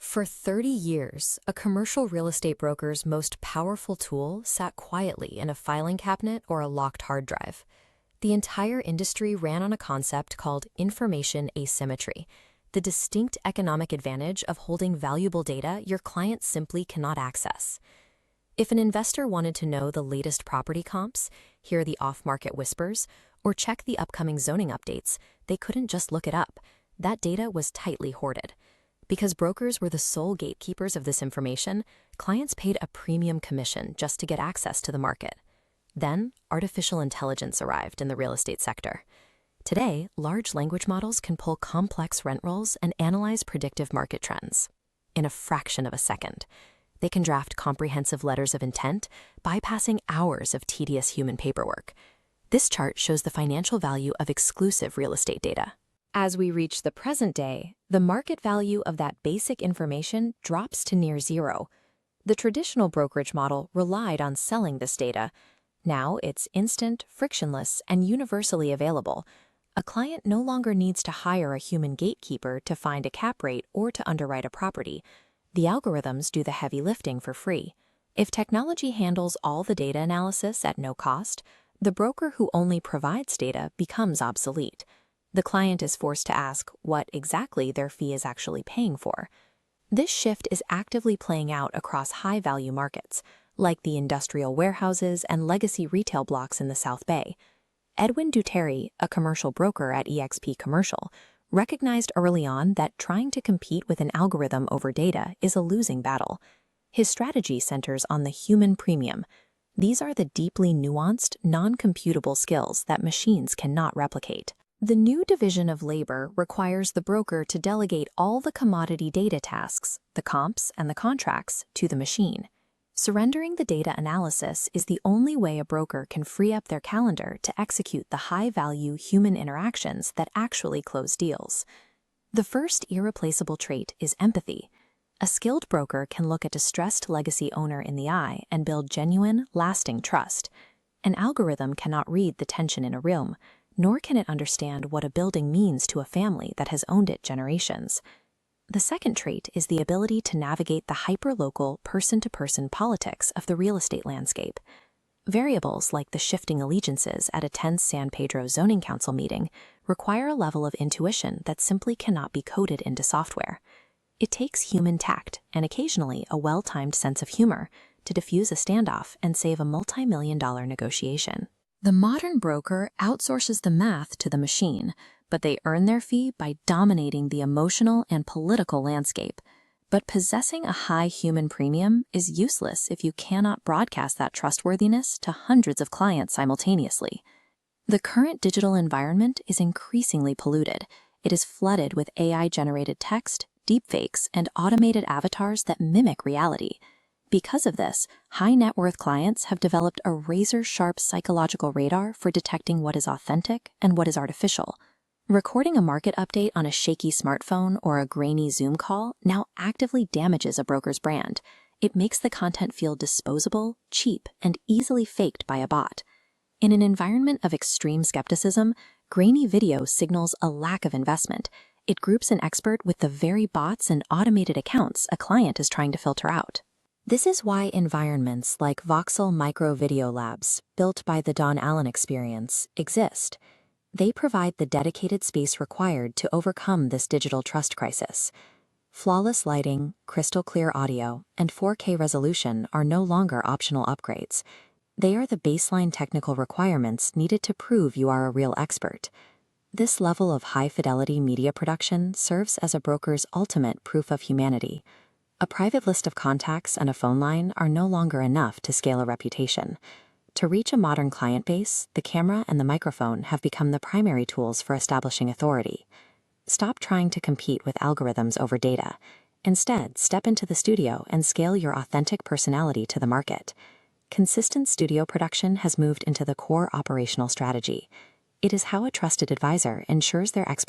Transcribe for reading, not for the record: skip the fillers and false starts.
For 30 years, a commercial real estate broker's most powerful tool sat quietly in a filing cabinet or a locked hard drive. The entire industry ran on a concept called information asymmetry, the distinct economic advantage of holding valuable data your client simply cannot access. If an investor wanted to know the latest property comps, hear the off-market whispers, or check the upcoming zoning updates, they couldn't just look it up. That data was tightly hoarded. Because brokers were the sole gatekeepers of this information, clients paid a premium commission just to get access to the market. Then, artificial intelligence arrived in the real estate sector. Today, large language models can pull complex rent rolls and analyze predictive market trends. In a fraction of a second, they can draft comprehensive letters of intent, bypassing hours of tedious human paperwork. This chart shows the financial value of exclusive real estate data. As we reach the present day, the market value of that basic information drops to near zero. The traditional brokerage model relied on selling this data. Now it's instant, frictionless, and universally available. A client no longer needs to hire a human gatekeeper to find a cap rate or to underwrite a property. The algorithms do the heavy lifting for free. If technology handles all the data analysis at no cost, the broker who only provides data becomes obsolete. The client is forced to ask what exactly their fee is actually paying for. This shift is actively playing out across high-value markets, like the industrial warehouses and legacy retail blocks in the South Bay. Edwin Duterte, a commercial broker at eXp Commercial, recognized early on that trying to compete with an algorithm over data is a losing battle. His strategy centers on the human premium. These are the deeply nuanced, non-computable skills that machines cannot replicate. The new division of labor requires the broker to delegate all the commodity data tasks, the comps and the contracts, to the machine. Surrendering the data analysis is the only way a broker can free up their calendar to execute the high-value human interactions that actually close deals. The first irreplaceable trait is empathy. A skilled broker can look a distressed legacy owner in the eye and build genuine, lasting trust. An algorithm cannot read the tension in a room, nor can it understand what a building means to a family that has owned it generations. The second trait is the ability to navigate the hyper-local, person-to-person politics of the real estate landscape. Variables like the shifting allegiances at a tense San Pedro zoning council meeting require a level of intuition that simply cannot be coded into software. It takes human tact and occasionally a well-timed sense of humor to diffuse a standoff and save a multi-million-dollar negotiation. The modern broker outsources the math to the machine, but they earn their fee by dominating the emotional and political landscape. But possessing a high human premium is useless if you cannot broadcast that trustworthiness to hundreds of clients simultaneously. The current digital environment is increasingly polluted. It is flooded with AI-generated text, deepfakes, and automated avatars that mimic reality. Because of this, high-net-worth clients have developed a razor-sharp psychological radar for detecting what is authentic and what is artificial. Recording a market update on a shaky smartphone or a grainy Zoom call now actively damages a broker's brand. It makes the content feel disposable, cheap, and easily faked by a bot. In an environment of extreme skepticism, grainy video signals a lack of investment. It groups an expert with the very bots and automated accounts a client is trying to filter out. This is why environments like Voxel micro video labs, built by the Donn Allan experience, exist. They provide the dedicated space required to overcome this digital trust crisis. Flawless lighting, crystal clear audio, and 4K resolution are no longer optional upgrades. They are the baseline technical requirements needed to prove you are a real expert. This level of high-fidelity media production serves as a broker's ultimate proof of humanity. A private list of contacts and a phone line are no longer enough to scale a reputation. To reach a modern client base, the camera and the microphone have become the primary tools for establishing authority. Stop trying to compete with algorithms over data. Instead, step into the studio and scale your authentic personality to the market. Consistent studio production has moved into the core operational strategy. It is how a trusted advisor ensures their expertise